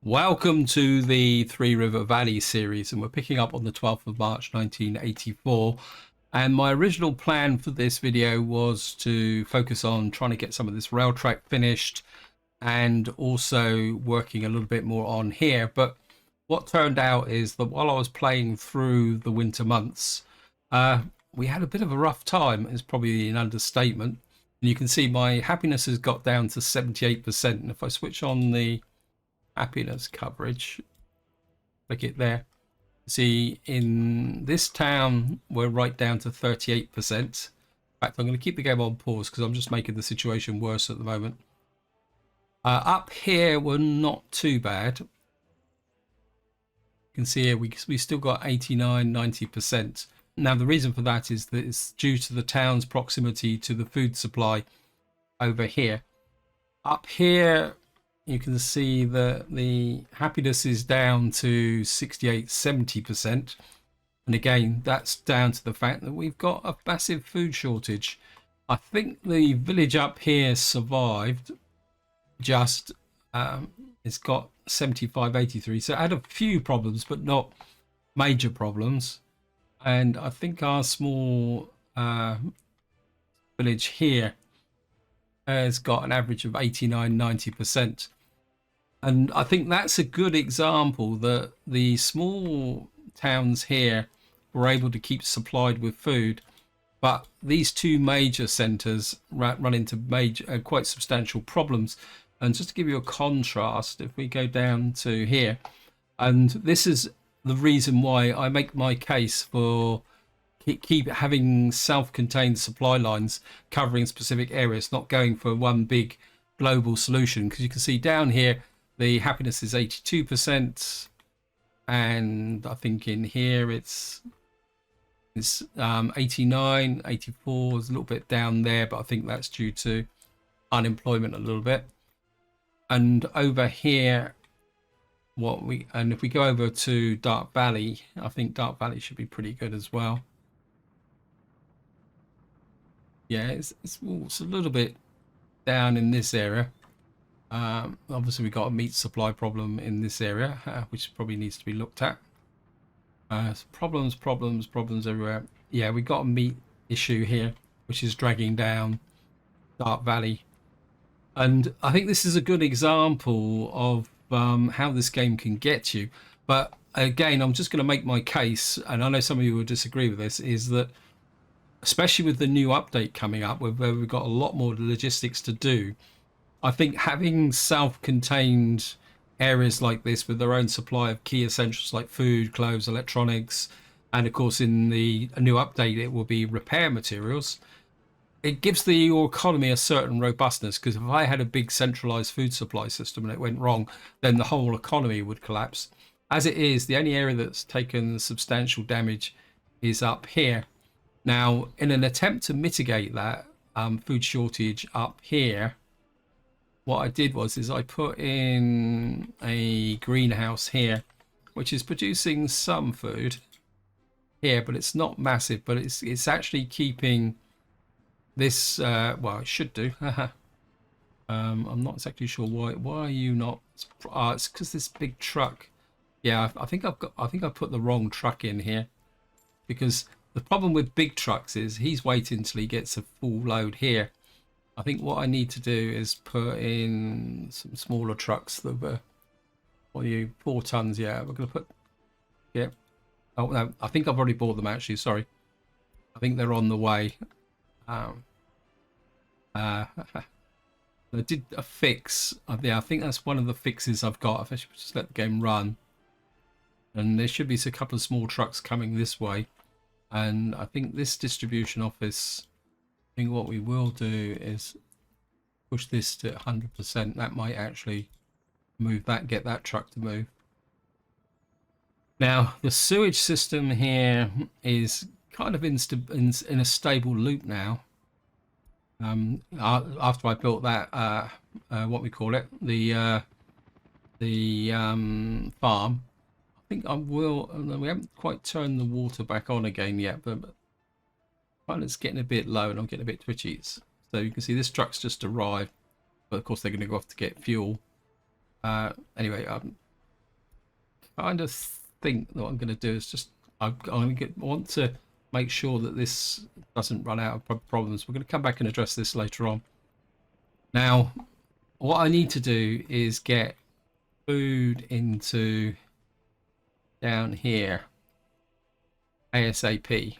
Welcome to the Three River Valley series, and we're picking up on the 12th of March 1984. And my original plan for this video was to focus on trying to get some of this rail track finished and also working a little bit more on here. But what turned out is that while I was playing through the winter months, we had a bit of a rough time, is probably an understatement. And you can see my happiness has got down to 78%. And if I switch on the happiness coverage, click it there, see in this town we're right down to 38%. In fact, I'm going to keep the game on pause because I'm just making the situation worse at the moment. Up here we're not too bad. You can see here we still got 89-90%. Now the reason for that is that it's due to the town's proximity to the food supply over here. Up here you can see that the happiness is down to 68-70%. And again, that's down to the fact that we've got a massive food shortage. I think the village up here survived just, it's got 75-83. So it had a few problems, but not major problems. And I think our small village here has got an average of 89-90%. And I think that's a good example that the small towns here were able to keep supplied with food, but these two major centres run into major, quite substantial problems. And just to give you a contrast, if we go down to here, and this is the reason why I make my case for keep having self-contained supply lines covering specific areas, not going for one big global solution. Because you can see down here the happiness is 82%, and I think in here it's 89, 84 is a little bit down there, but I think that's due to unemployment a little bit. And over here, if we go over to Dark Valley, I think Dark Valley should be pretty good as well. Yeah, it's a little bit down in this area. Obviously we've got a meat supply problem in this area, which probably needs to be looked at. Problems everywhere. Yeah, we've got a meat issue here, which is dragging down Dark Valley. And I think this is a good example of how this game can get you. But again, I'm just going to make my case, and I know some of you will disagree with this, is that especially with the new update coming up, where we've got a lot more logistics to do, I think having self-contained areas like this with their own supply of key essentials like food, clothes, electronics, and of course in the new update it will be repair materials, it gives your economy a certain robustness. Because if I had a big centralized food supply system and it went wrong, then the whole economy would collapse. As it is, the only area that's taken substantial damage is up here. Now, in an attempt to mitigate that food shortage up here, what I did is I put in a greenhouse here, which is producing some food here, but it's not massive, but it's actually keeping this, well, it should do. I'm not exactly sure why are you not, it's because this big truck. Yeah, I think I put the wrong truck in here, because the problem with big trucks is he's waiting until he gets a full load here. I think what I need to do is put in some smaller trucks that were, 4 tons. Yeah, we're going to put, yeah. Oh, no, I think I've already bought them actually. Sorry. I think they're on the way. I did a fix. Yeah, I think that's one of the fixes I've got. I should just let the game run. And there should be a couple of small trucks coming this way. And I think this distribution office, I think what we will do is push this to 100%. That might actually move that, get that truck to move. Now, the sewage system here is kind of in a stable loop now. After I built that, what we call it, the farm, I think I will. We haven't quite turned the water back on again yet, but it's getting a bit low and I'm getting a bit twitchy. So you can see this truck's just arrived, but of course they're going to go off to get fuel. Anyway, kind of think that what I'm going to do is just want to make sure that this doesn't run out of problems. We're going to come back and address this later on. Now, what I need to do is get food into down here ASAP,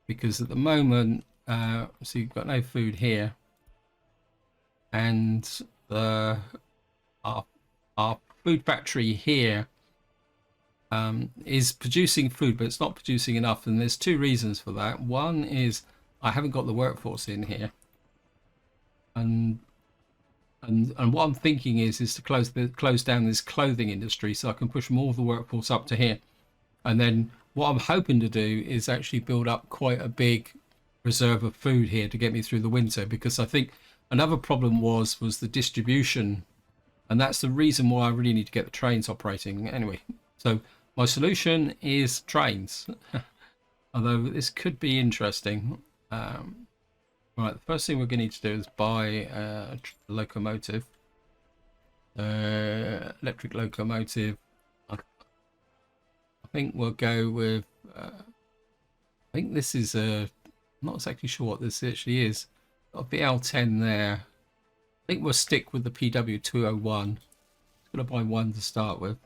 because at the moment, so you've got no food here, and our food factory here is producing food, but it's not producing enough, and there's two reasons for that. One is I haven't got the workforce in here, and what I'm thinking is to close down this clothing industry so I can push more of the workforce up to here. And then what I'm hoping to do is actually build up quite a big reserve of food here to get me through the winter, because I think another problem was the distribution, and that's the reason why I really need to get the trains operating anyway. So my solution is trains, although this could be interesting. Right, the first thing we're going to need to do is buy a locomotive, electric locomotive. I think we'll go with, I think this is I'm not exactly sure what this actually is. Got a BL10 there. I think we'll stick with the PW201. Just going to buy one to start with.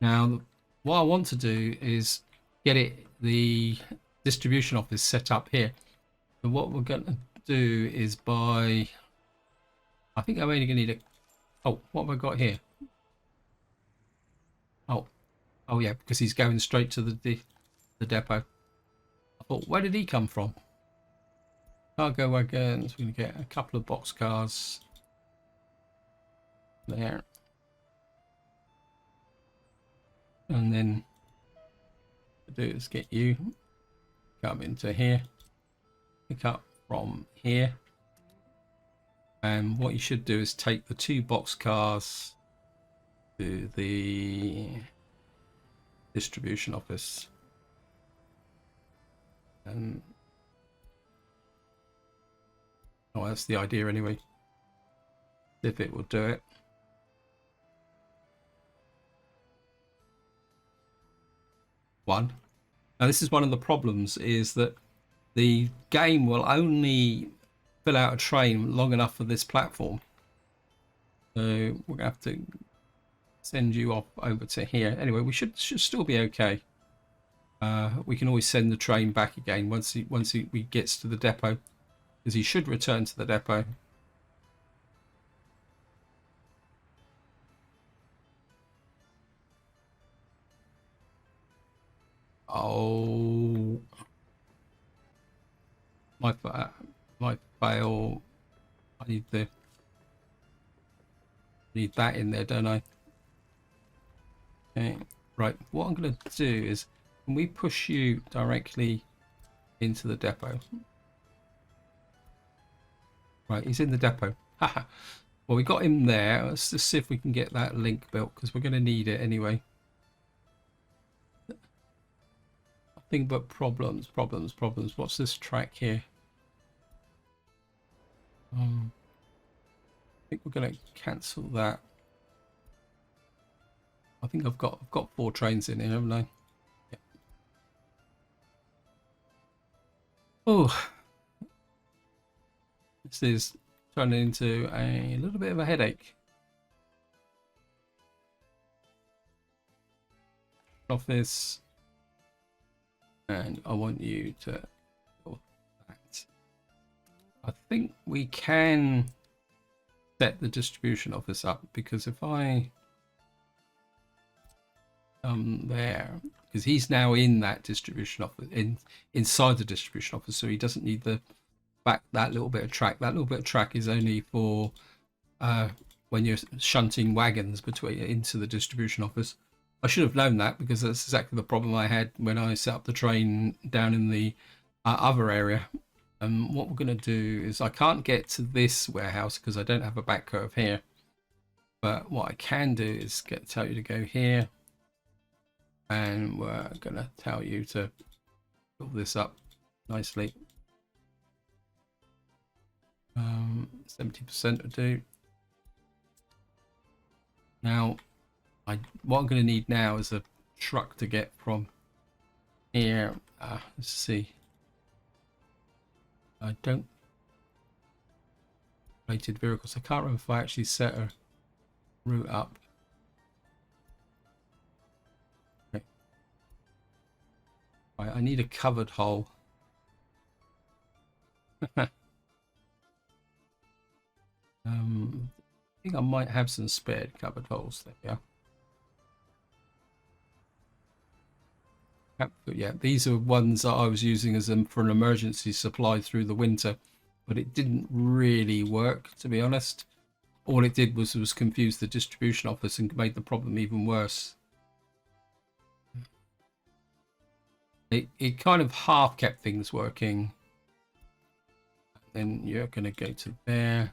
Now, what I want to do is get the distribution office set up here. So what we're going to do is buy, I think I'm only going to need oh, what have I got here? Oh yeah, because he's going straight to the depot. I thought, where did he come from? Cargo wagons, we're going to get a couple of box cars there. And then what we'll do is get you, come into here, pick up from here. And what you should do is take the two box cars to the distribution office. And oh, that's the idea anyway. If it will do it. One. Now this is one of the problems, is that the game will only fill out a train long enough for this platform. So we're gonna have to send you off over to here. Anyway, we should still be okay. We can always send the train back again once he gets to the depot, because he should return to the depot. Oh, my fail. I need that in there, don't I? Okay, right. What I'm going to do is, can we push you directly into the depot? Right, he's in the depot. Haha. Well, we got him there. Let's just see if we can get that link built, because we're going to need it anyway. Nothing but problems. What's this track here? I think we're going to cancel that. I think I've got 4 trains in here, haven't I? Yeah. Oh, this is turning into a little bit of a headache. Office, and I want you to do that. I think we can set the distribution office up, because if I there, because he's now in that distribution office, inside the distribution office, so he doesn't need the that little bit of track. That little bit of track is only for when you're shunting wagons into the distribution office. I should have known that, because that's exactly the problem I had when I set up the train down in the other area. And what we're going to do is, I can't get to this warehouse because I don't have a back curve here. But what I can do is tell you to go here, and we're going to tell you to build this up nicely. 70% would do. Now, What I'm going to need now is a truck to get from here. Let's see. I don't rated vehicles. I can't remember if I actually set a route up. Okay. Right, I need a covered hole. I think I might have some spared covered holes. There we are. But yeah, these are ones that I was using as for an emergency supply through the winter, but it didn't really work, to be honest. All it did was confuse the distribution office and made the problem even worse. It kind of half kept things working. Then you're going to go to there.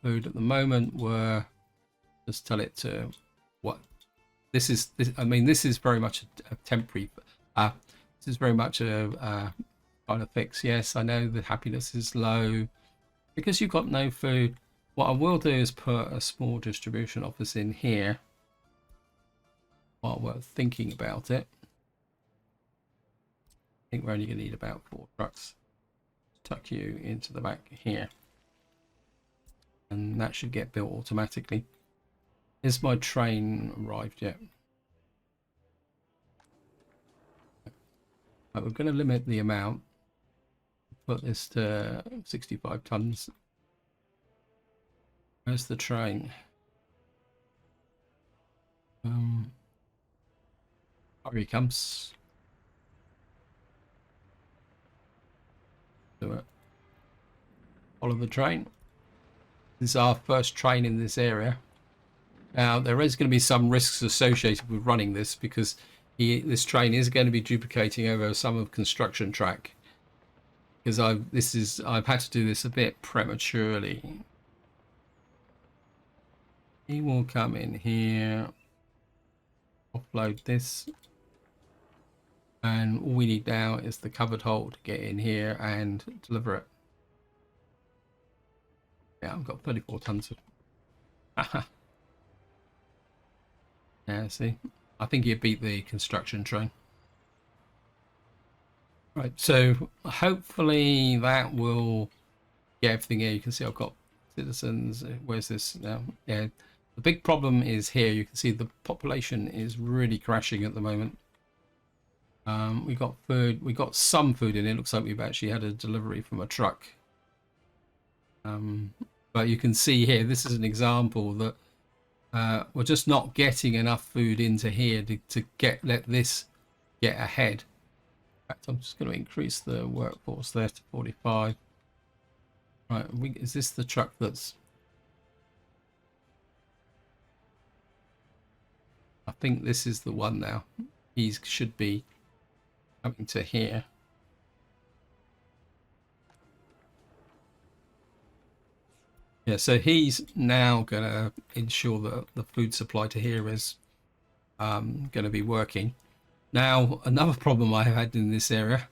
Food at the moment, were just tell it to what this is. I mean, this is very much a temporary. This is very much a kind of fix. Yes, I know the happiness is low because you've got no food. What I will do is put a small distribution office in here while we're thinking about it. I think we're only going to need about 4 trucks. Tuck you into the back here. And that should get built automatically. Is my train arrived yet? Right, we're going to limit the amount. Put this to 65 tons. Where's the train? Here he comes. Do it. Follow the train. This is our first train in this area. Now, there is going to be some risks associated with running this because this train is going to be duplicating over some of construction track. Because I've had to do this a bit prematurely. He will come in here, offload this, and all we need now is the covered hole to get in here and deliver it. Yeah, I've got 34 tons of. Yeah, see, I think you beat the construction train. Right, so hopefully that will get everything here. You can see I've got citizens. Where's this now? Yeah, the big problem is here. You can see the population is really crashing at the moment. We got food. We got some food in. It looks like we've actually had a delivery from a truck. But you can see here, this is an example that we're just not getting enough food into here to let this get ahead. In fact, I'm just going to increase the workforce there to 45. Right, is this the truck that's... I think this is the one now. He should be coming to here. Yeah, so he's now going to ensure that the food supply to here is going to be working. Now, another problem I have had in this area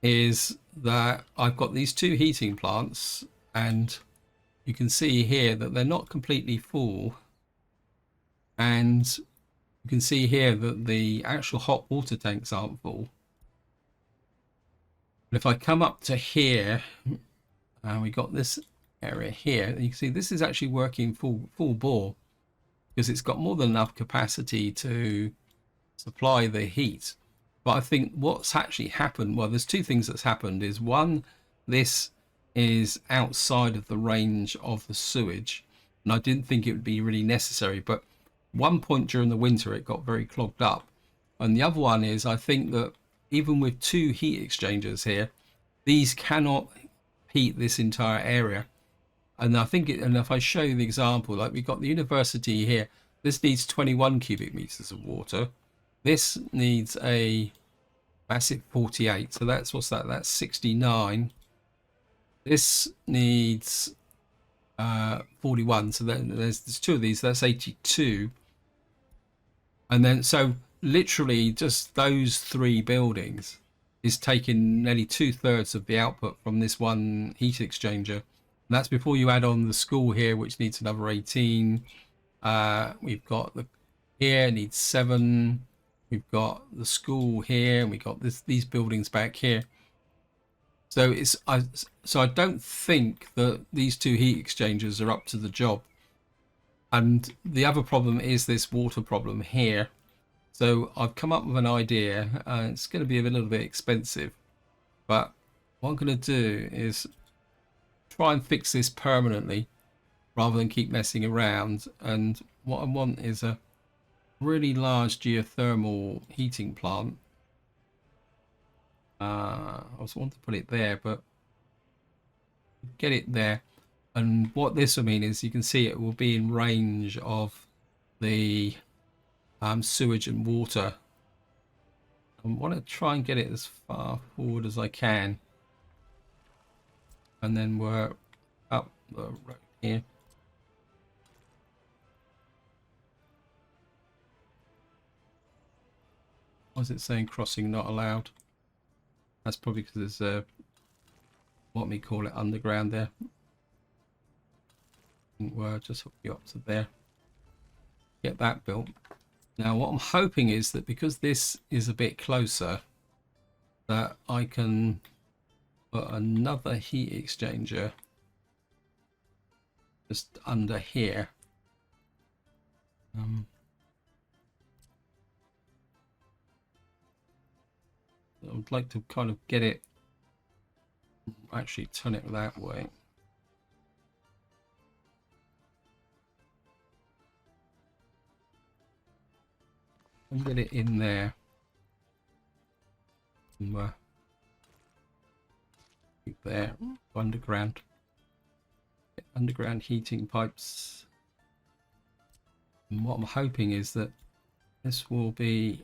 is that I've got these 2 heating plants, and you can see here that they're not completely full. And you can see here that the actual hot water tanks aren't full. But if I come up to here, and we got this area here, and you can see this is actually working full bore because it's got more than enough capacity to supply the heat. But I think what's actually happened, well, there's 2 things that's happened. Is one, this is outside of the range of the sewage, and I didn't think it would be really necessary, but one point during the winter it got very clogged up. And the other one is, I think that even with 2 heat exchangers here, these cannot heat this entire area. And I think and if I show you the example, like we've got the university here, this needs 21 cubic meters of water. This needs a massive 48. So that's, what's that? That's 69. This needs 41. So then there's 2 of these. That's 82. And then, so literally just those 3 buildings is taking nearly 2/3 of the output from this one heat exchanger. And that's before you add on the school here, which needs another 18. We've got the here needs 7. We've got the school here, and we got these buildings back here. So I don't think that these 2 heat exchangers are up to the job. And the other problem is this water problem here. So I've come up with an idea. It's going to be a little bit expensive, but what I'm going to do is try and fix this permanently rather than keep messing around. And what I want is a really large geothermal heating plant. I was wanting to put it there, but get it there. And what this will mean is you can see it will be in range of the sewage and water. I want to try and get it as far forward as I can, and then we're up the road here. Why is it saying crossing not allowed? That's probably because there's what we call it underground there. We'll just hook you up to there. Get that built. Now what I'm hoping is that because this is a bit closer, that I can put another heat exchanger just under here. I would like to kind of get it, actually turn it that way. And get it in there. And keep there, underground. Get underground heating pipes. And what I'm hoping is that this will be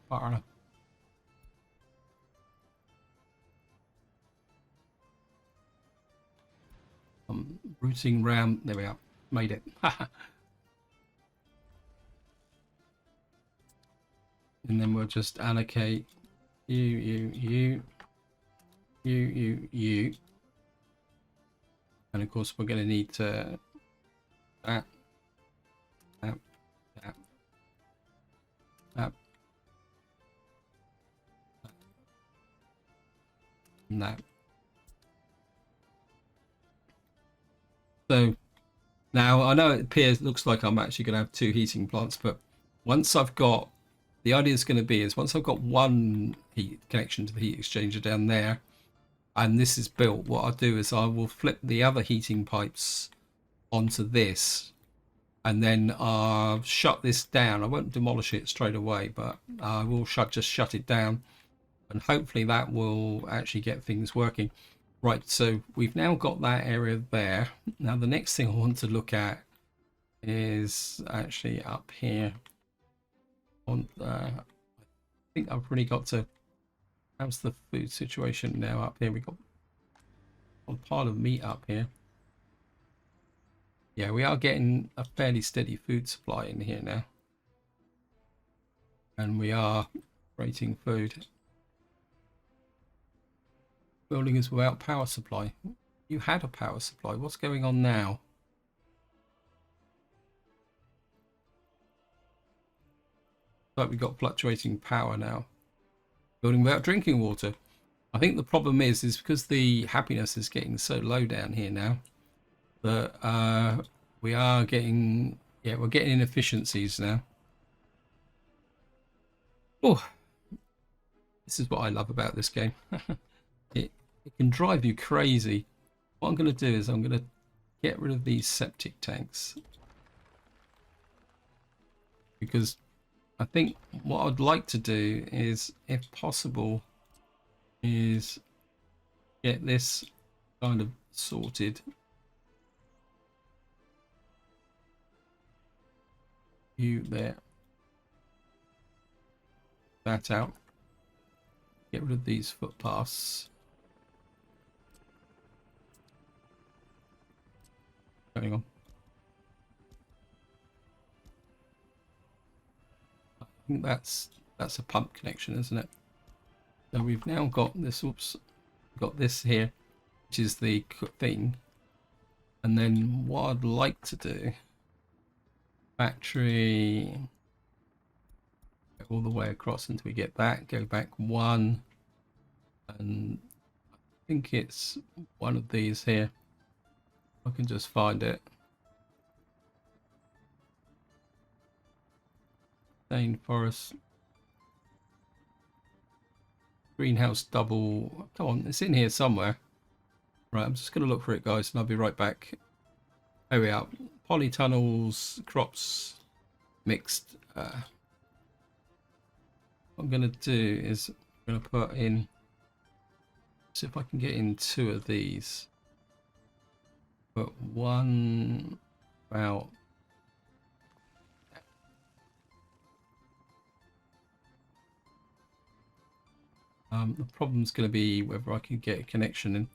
far enough. I'm routing round. There we are. Made it. And then we'll just allocate you. And of course we're going to need that. And that. So now I know it looks like I'm actually going to have 2 heating plants, but once I've got, the idea is going to be is once I've got one heat connection to the heat exchanger down there, and this is built, what I'll do is I will flip the other heating pipes onto this, and then I'll shut this down. I won't demolish it straight away, but I will just shut it down, and hopefully that will actually get things working. Right, so we've now got that area there. Now the next thing I want to look at is actually up here. I think I've really got to. How's the food situation now up here? We got a pile of meat up here. Yeah, we are getting a fairly steady food supply in here now, and we are rating food. Building is without power supply. You had a power supply. What's going on now? Like we got fluctuating power now. Building without drinking water. I think the problem is because the happiness is getting so low down here now that we are getting, we're getting inefficiencies now. Oh, this is what I love about this game. It can drive you crazy. What I'm going to do is I'm going to get rid of these septic tanks, because I think what I'd like to do is, if possible, is get this kind of sorted. You there. That out. Get rid of these footpaths. Going on. I think that's a pump connection, isn't it? So we've now got this. Oops, got this here, which is the thing. And then what I'd like to do, factory all the way across until we get that. Go back one, and I think it's one of these here. I can just find it. Forest. Greenhouse double. Come on, it's in here somewhere. Right, I'm just going to look for it, guys, and I'll be right back. There we are. Polytunnels, crops, mixed. What I'm going to do is I'm going to put in. See if I can get in 2 of these. Put one about. The problem's going to be whether I can get a connection in.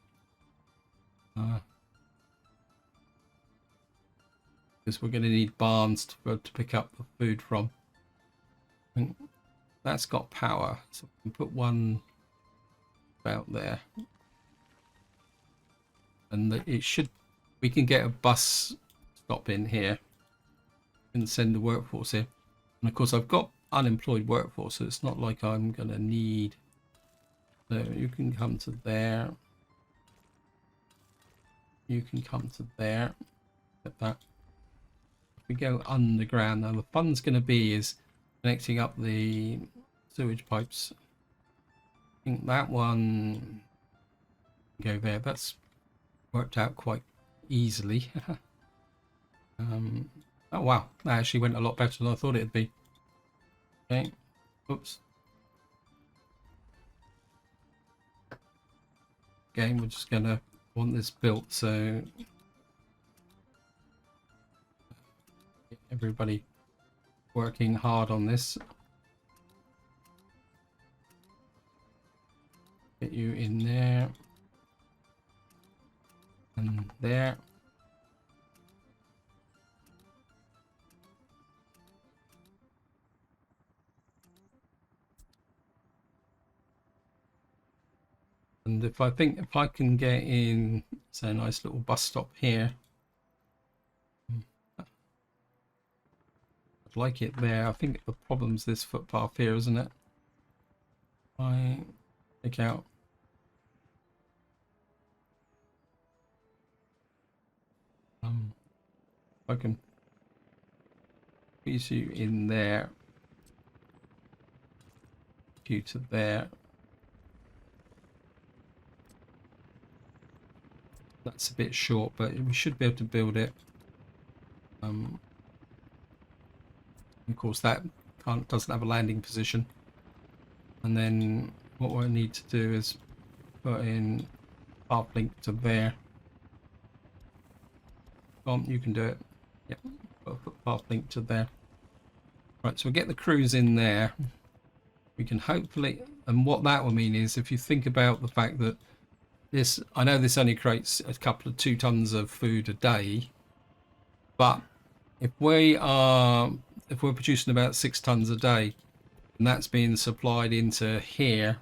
Because we're going to need barns to pick up the food from. And that's got power, so we can put one about there. And it should. We can get a bus stop in here and send the workforce here. And of course, I've got unemployed workforce, so it's not like I'm going to need. So you can come to there. You can come to there. Like that. If we go underground, now the fun's going to be is connecting up the sewage pipes. I think that one go there. That's worked out quite easily. Oh wow, that actually went a lot better than I thought it'd be. Okay. Oops. Again, we're just gonna want this built, so everybody working hard on this. Get you in there and there. And if I can get in, say, a nice little bus stop here, I'd like it there. I think the problem's this footpath here, isn't it? I take out. I can squeeze you in there, you to there. That's a bit short, but we should be able to build it. Of course, that doesn't have a landing position. And then what we need to do is put in path link to there. You can do it. Yep, put path link to there. Right, so we'll get the crews in there. We can hopefully, and what that will mean is, if you think about the fact that this, I know this only creates a couple of 2 tons of food a day, but if we're producing about 6 tons a day, and that's being supplied into here,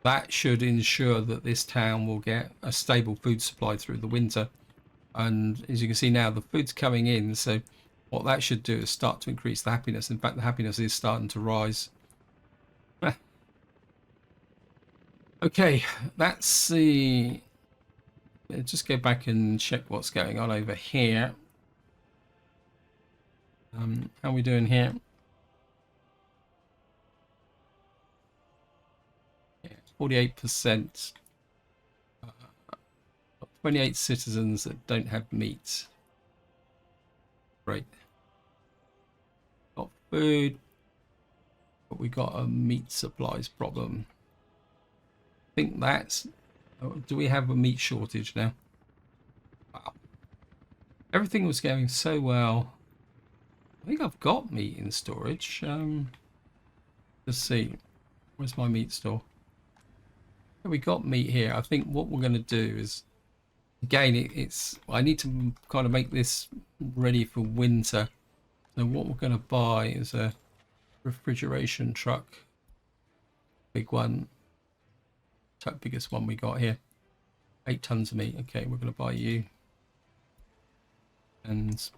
that should ensure that this town will get a stable food supply through the winter. And as you can see now, the food's coming in, so what that should do is start to increase the happiness. In fact, the happiness is starting to rise. Okay, that's the. Let's just go back and check what's going on over here. How are we doing here? Yeah, 48%. 28 citizens that don't have meat. Great. Got food, but we got a meat supplies problem. I think that's. Do we have a meat shortage now? Wow. Everything was going so well. I think I've got meat in storage. Let's see. Where's my meat store? Yeah, we got meat here. I think what we're going to do is, again, it's. I need to kind of make this ready for winter. So what we're going to buy is a refrigeration truck. Big one. that biggest one we got here. 8 tons of meat. Okay, we're going to buy you. And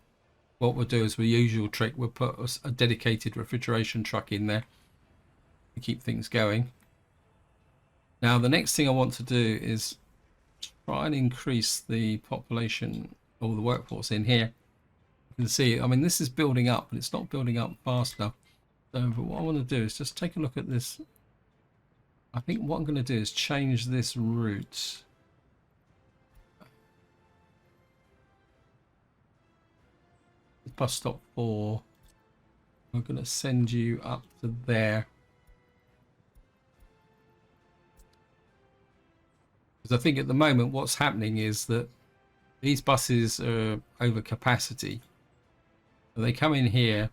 what we'll do is the usual trick. We'll put a dedicated refrigeration truck in there to keep things going. Now, the next thing I want to do is try and increase the population or the workforce in here. You can see, I mean, this is building up, but it's not building up fast enough. So what I want to do is just take a look at this. I think what I'm going to do is change this route. Bus stop 4. I'm going to send you up to there. Because I think at the moment what's happening is that these buses are over capacity. So they come in here,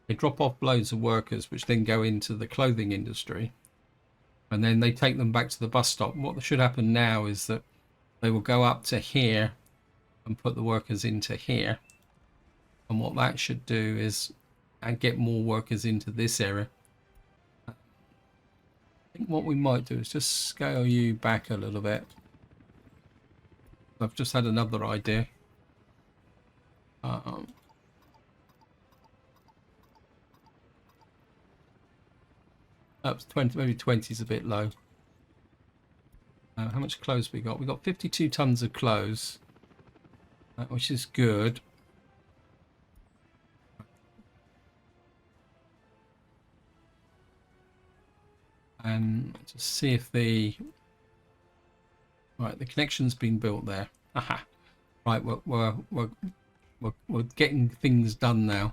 they drop off loads of workers, which then go into the clothing industry. And then they take them back to the bus stop. And what should happen now is that they will go up to here and put the workers into here. And what that should do is get more workers into this area. I think what we might do is just scale you back a little bit. I've just had another idea. That's 20, maybe 20 is a bit low. How much clothes we got? We got 52 tons of clothes, which is good. And just see if the the connection's been built there. Aha! Right, we're getting things done now.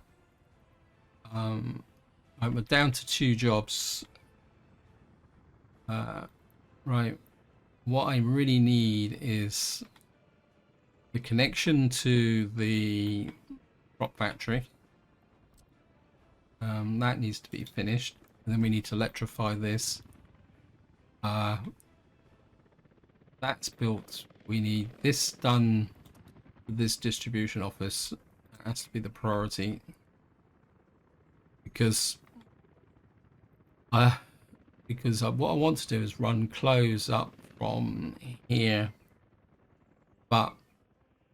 Right, we're down to 2 jobs. Right, what I really need is the connection to the prop factory. That needs to be finished. And then we need to electrify this. That's built. We need this done with this distribution office. That has to be the priority. Because what I want to do is run clothes up from here. But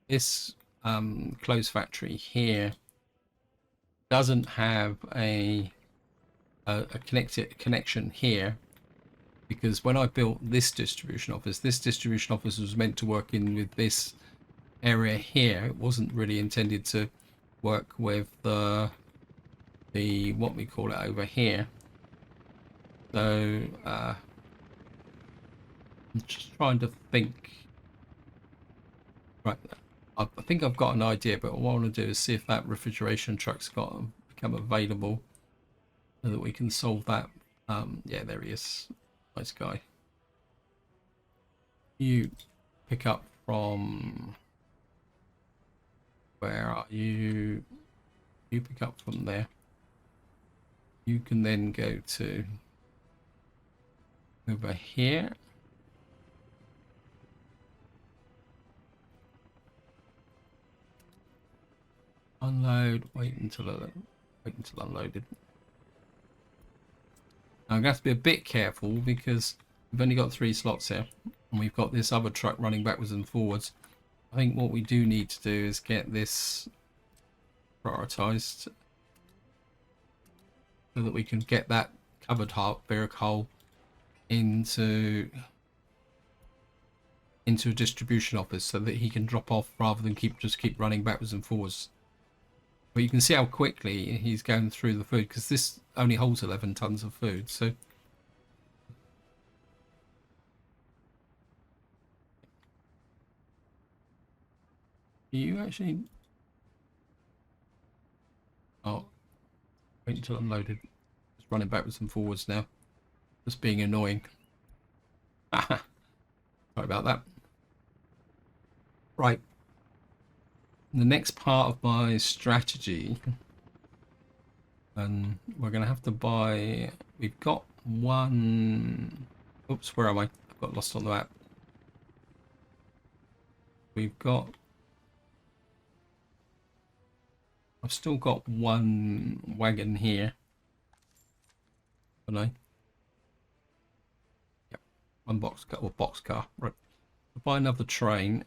this clothes factory here doesn't have a connection here, because when I built this distribution office was meant to work in with this area here. It wasn't really intended to work with the what we call it over here. So I'm just trying to think. Right, I think I've got an idea, but what I want to do is see if that refrigeration truck's become available, so that we can solve that. Yeah, there he is. Nice guy. You pick up from... Where are you? You pick up from there. You can then go to over here. Unload. Wait until unloaded. Now, I'm going to have to be a bit careful because we've only got 3 slots here, and we've got this other truck running backwards and forwards. I think what we do need to do is get this prioritized so that we can get that covered vehicle into a distribution office, so that he can drop off rather than just keep running backwards and forwards. But you can see how quickly he's going through the food, because this only holds 11 tons of food. So you actually... Oh, wait until unloaded. Just running backwards and forwards now. Just being annoying. Sorry about that. Right. The next part of my strategy, and we're going to have to buy... We've got one... Oops, where am I? I've got lost on the map. We've got... I've still got one wagon here. Haven't I? Yep, boxcar or boxcar. Right. Buy another train.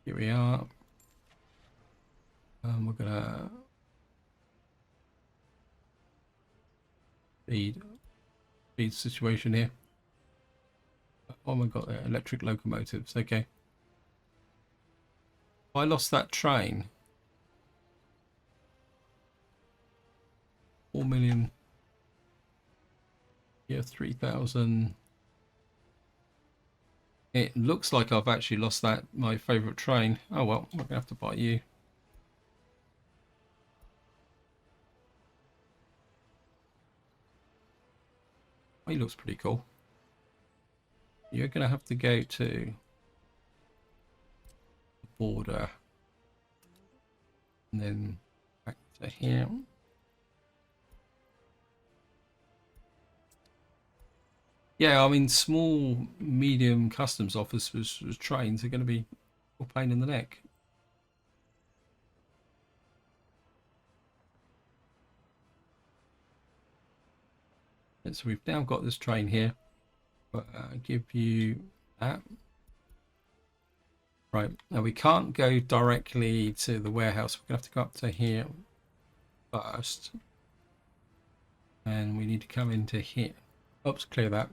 Here we are. We're gonna feed situation here. Oh my god, electric locomotives. Okay. I lost that train. 4 million. Yeah, 3,000. It looks like I've actually lost my favourite train. Oh well, we're gonna have to buy you. He looks pretty cool. You're gonna have to go to the border and then back to here. Yeah, I mean, small, medium customs officers trains are going to be a pain in the neck. And so we've now got this train here. But give you that. Right, now we can't go directly to the warehouse. We're going to have to go up to here first. And we need to come into here. Oops, clear that.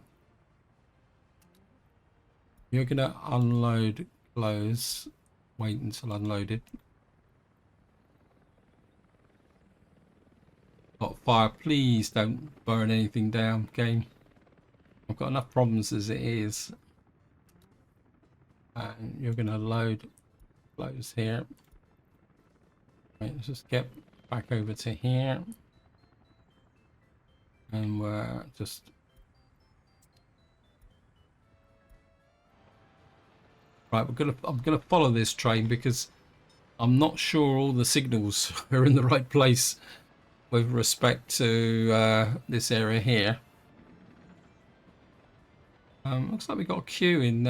You're going to unload clothes. Wait until unloaded. Got fire. Please don't burn anything down, game. I've got enough problems as it is. And you're going to load clothes here. Right, let's just get back over to here. And we're just... Right, I'm gonna follow this train because I'm not sure all the signals are in the right place with respect to this area here. Looks like we've got a queue in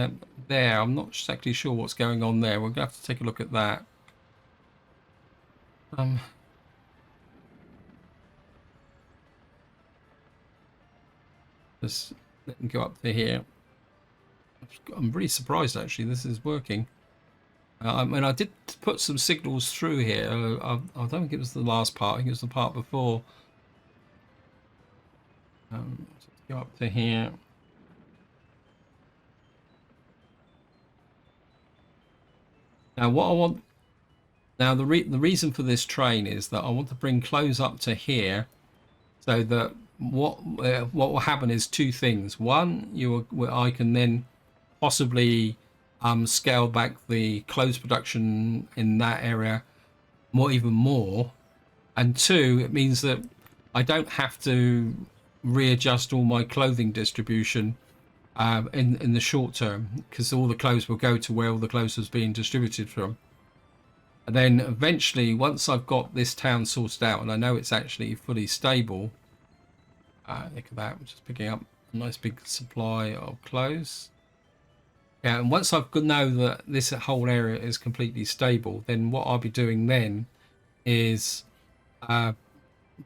there. I'm not exactly sure what's going on there. We're gonna have to take a look at that. Just let them go up to here. I'm really surprised actually this is working. I mean, I did put some signals through here. I don't think it was the last part. I think it was the part before. Let's go up to here. Now, what I want now the reason for this train is that I want to bring clothes up to here, so that what will happen is two things. One, I can then possibly scale back the clothes production in that area even more, and two, it means that I don't have to readjust all my clothing distribution in the short term, because all the clothes will go to where all the clothes is being distributed from. And then eventually, once I've got this town sorted out and I know it's actually fully stable, look at that, I'm just picking up a nice big supply of clothes. Yeah, and once I've know that this whole area is completely stable, then what I'll be doing then is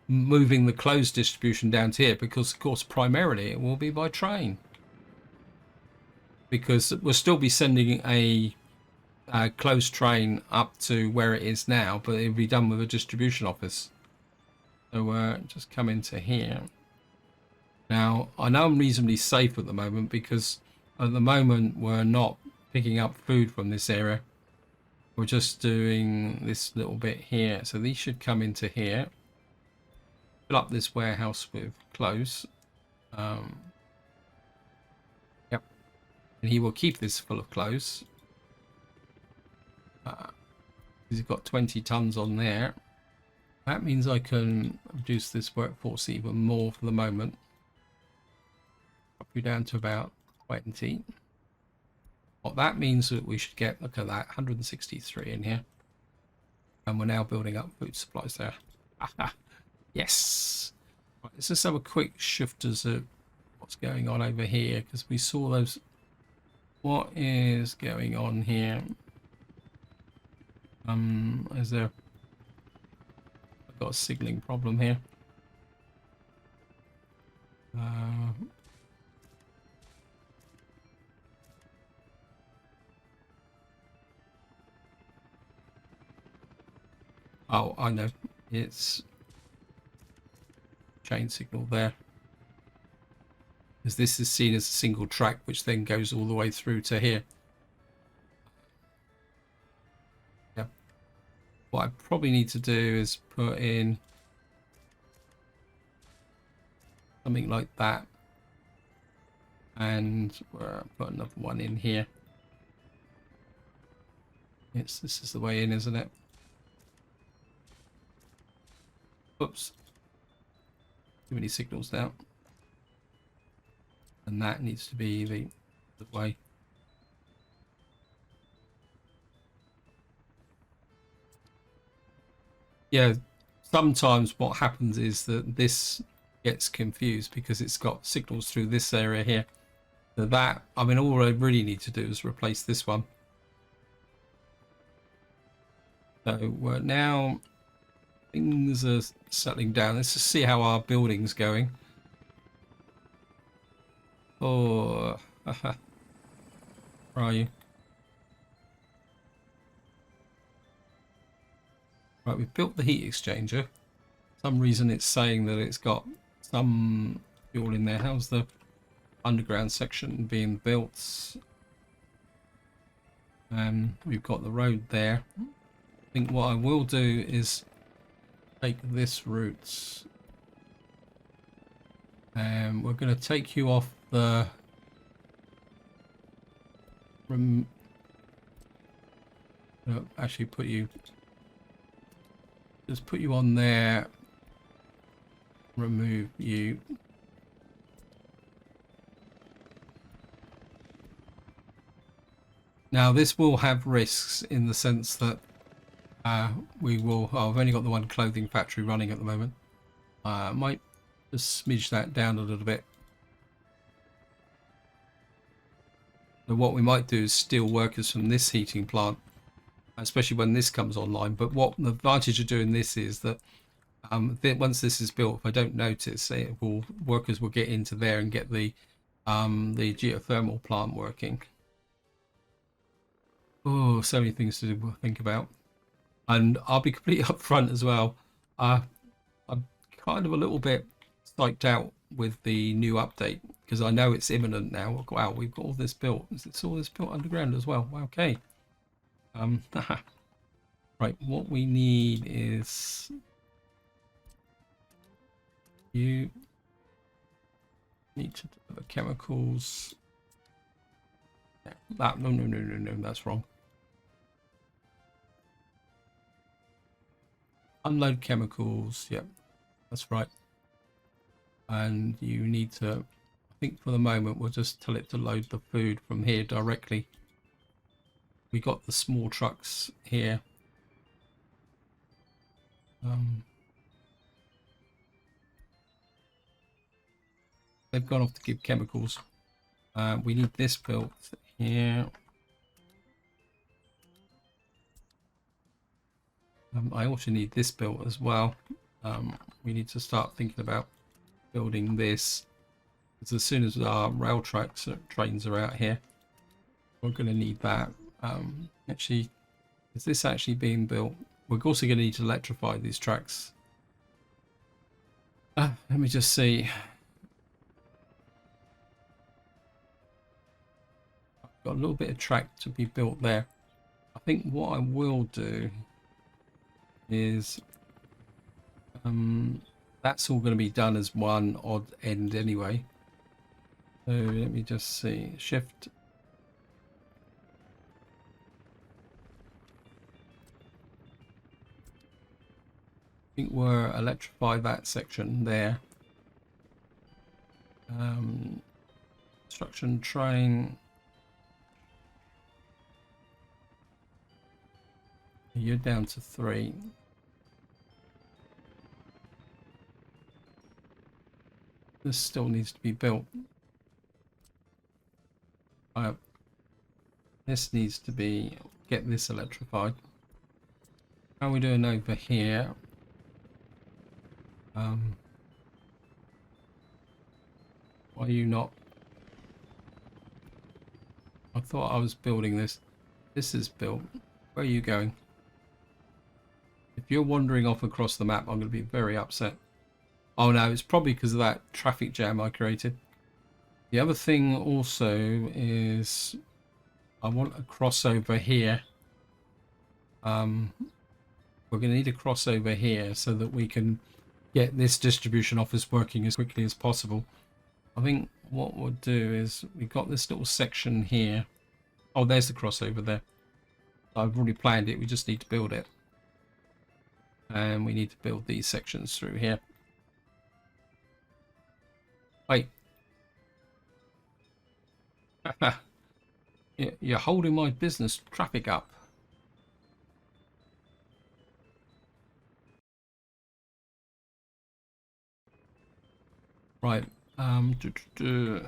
moving the clothes distribution down to here, because of course primarily it will be by train, because we'll still be sending a closed train up to where it is now, but it'll be done with a distribution office. So just come into here. Now I know I'm reasonably safe at the moment, because at the moment we're not picking up food from this area. We're just doing this little bit here, so these should come into here, fill up this warehouse with clothes. Yep, and he will keep this full of clothes. He's got 20 tons on there. That means I can reduce this workforce even more for the moment. Drop you down to about 20. What that means that we should get, look at that, 163 in here. And we're now building up food supplies there. Yes. Right, let's just have a quick shift as to what's going on over here, because we saw those. What is going on here? Is there... I've got a signaling problem here. Oh, I know. It's chain signal there. Because this is seen as a single track, which then goes all the way through to here. Yeah. What I probably need to do is put in something like that. And put another one in here. This is the way in, isn't it? Oops. Too many signals now. And that needs to be the way. Yeah, sometimes what happens is that this gets confused because it's got signals through this area here. So that, I mean, all I really need to do is replace this one. So now things are settling down. Let's just see how our building's going. Oh, where are you? Right, we've built the heat exchanger. For some reason it's saying that it's got some fuel in there. How's the underground section being built? We've got the road there. I think what I will do is take this route. And we're going to take you off the actually put you on there, remove you. Now this will have risks in the sense that we will, I've only got the one clothing factory running at the moment. I might just smidge that down a little bit. So what we might do is steal workers from this heating plant, especially when this comes online. But what the advantage of doing this is that once this is built, if I don't notice, workers will get into there and get the geothermal plant working. Oh, so many things to think about. And I'll be completely upfront as well. I'm kind of a little bit psyched out with the new update because I know it's imminent now. Wow, we've got all this built. It's all this built underground as well. Okay. Right, what we need is you need to deliver chemicals. That no, that's wrong. Unload chemicals. Yep, that's right. And you need to, I think for the moment we'll just tell it to load the food from here directly. We got the small trucks here. They've gone off to give chemicals. We need this built here. I also need this built as well. We need to start thinking about building this, because as soon as our rail tracks trains are out here, we're going to need that. Actually, is this actually being built? We're also going to need to electrify these tracks. Let me just see. I've got a little bit of track to be built there. I think what I will do is that's all going to be done as one odd end anyway. So let me just see. Shift. I think we'll electrify that section there. Construction train. You're down to 3. This still needs to be built. This needs to be, get this electrified. How are we doing over here? Why are you not? I thought I was building this. This is built. Where are you going? If you're wandering off across the map, I'm going to be very upset. Oh no, it's probably because of that traffic jam I created. The other thing also is I want a crossover here. We're going to need a crossover here so that we can get this distribution office working as quickly as possible. I think what we'll do is we've got this little section here. Oh, there's the crossover there. I've already planned it. We just need to build it. And we need to build these sections through here. Wait. You're holding my business traffic up. Right. Oh,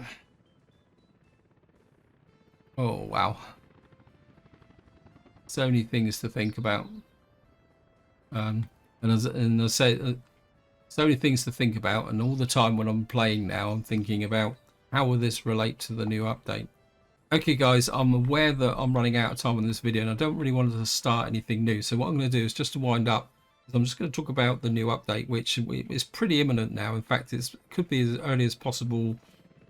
wow. So many things to think about. And as I say, so many things to think about, and all the time when I'm playing now, I'm thinking about how will this relate to the new update. Okay, guys, I'm aware that I'm running out of time on this video, and I don't really want to start anything new. So what I'm going to do is just to wind up, I'm just going to talk about the new update, which is pretty imminent now. In fact, it could be as early as possible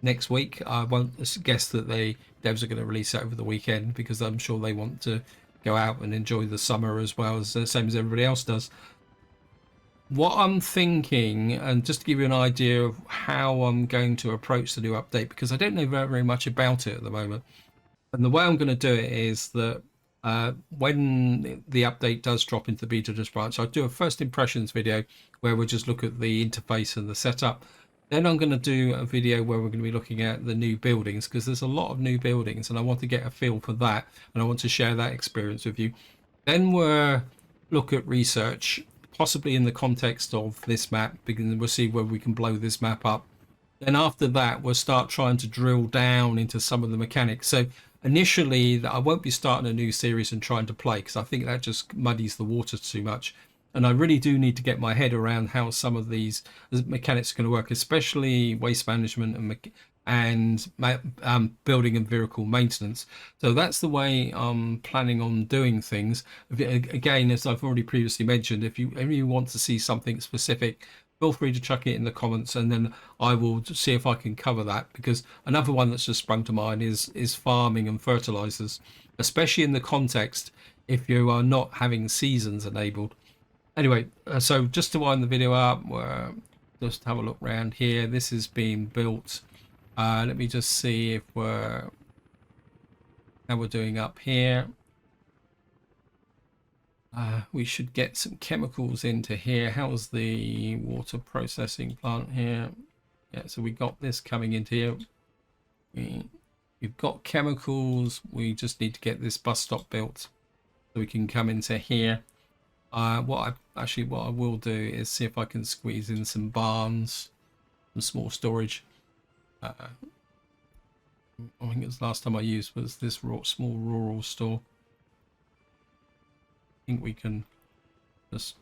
next week. I won't guess that the devs are going to release it over the weekend because I'm sure they want to go out and enjoy the summer as well as the same as everybody else does. What I'm thinking, and just to give you an idea of how I'm going to approach the new update, because I don't know very much about it at the moment. And the way I'm going to do it is that when the update does drop into the beta just branch, I'll do a first impressions video where we'll just look at the interface and the setup. Then I'm going to do a video where we're going to be looking at the new buildings, because there's a lot of new buildings and I want to get a feel for that, and I want to share that experience with you. Then we'll look at research, possibly in the context of this map, because we'll see where we can blow this map up. Then after that, we'll start trying to drill down into some of the mechanics. So initially, I won't be starting a new series and trying to play, because I think that just muddies the waters too much. And I really do need to get my head around how some of these mechanics are going to work, especially waste management and building and vehicle maintenance. So that's the way I'm planning on doing things. Again, as I've already previously mentioned, if you want to see something specific, feel free to chuck it in the comments, and then I will see if I can cover that. Because another one that's just sprung to mind is farming and fertilizers, especially in the context if you are not having seasons enabled. Anyway, so just to wind the video up, just have a look around here. This is being built. Let me just see if how we're doing up here. We should get some chemicals into here. How's the water processing plant here? Yeah, so we got this coming into here. We've got chemicals. We just need to get this bus stop built so we can come into here. What I will do is see if I can squeeze in some barns, some small storage. I think it was last time I used was this small rural store. I think we can just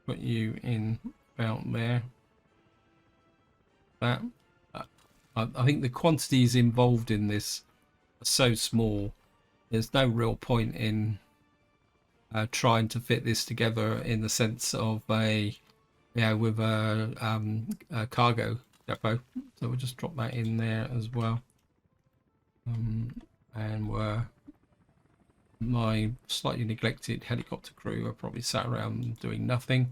put you in about there. That I think the quantities involved in this are so small. There's no real point in trying to fit this together in the sense of with a cargo depot. So we'll just drop that in there as well. And my slightly neglected helicopter crew are probably sat around doing nothing.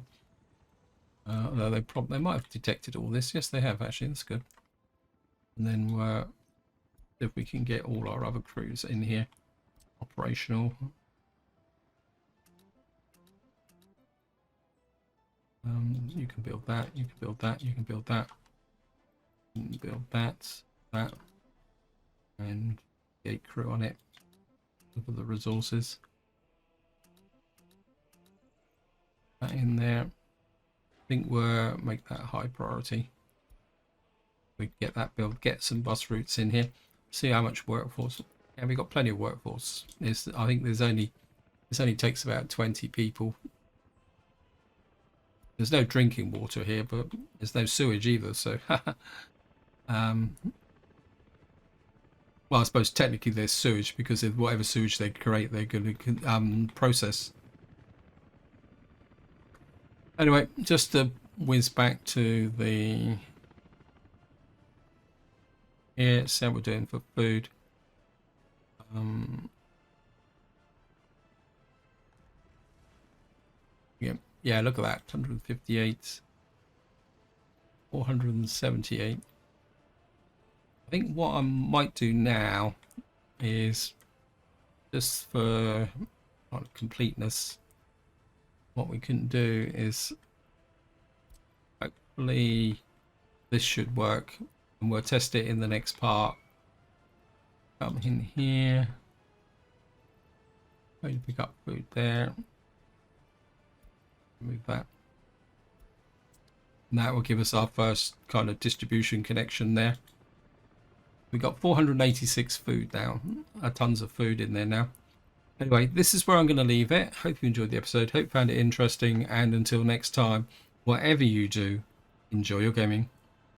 Although they might have detected all this. Yes, they have actually. That's good. And then if we can get all our other crews in here operational. You can build that, you can build that, you can build that, you can build that, and gate crew on it. Look at the resources. That in there. I think we'll make that a high priority. We get that built, get some bus routes in here. See how much workforce. Yeah, we've got plenty of workforce. I think this only takes about 20 people. There's no drinking water here, but there's no sewage either, so well, I suppose technically there's sewage because of whatever sewage they create, they're going to process. Anyway, just to whiz back to the here, see how we're doing for food. Yeah, yeah, look at that, 158, 478. I think what I might do now is just for completeness, what we can do is hopefully this should work, and we'll test it in the next part. Come in here, going to pick up food there, move that. And that will give us our first kind of distribution connection there. We've got 486 food now, tons of food in there now. Anyway, this is where I'm going to leave it. Hope you enjoyed the episode. Hope you found it interesting. And until next time, whatever you do, enjoy your gaming.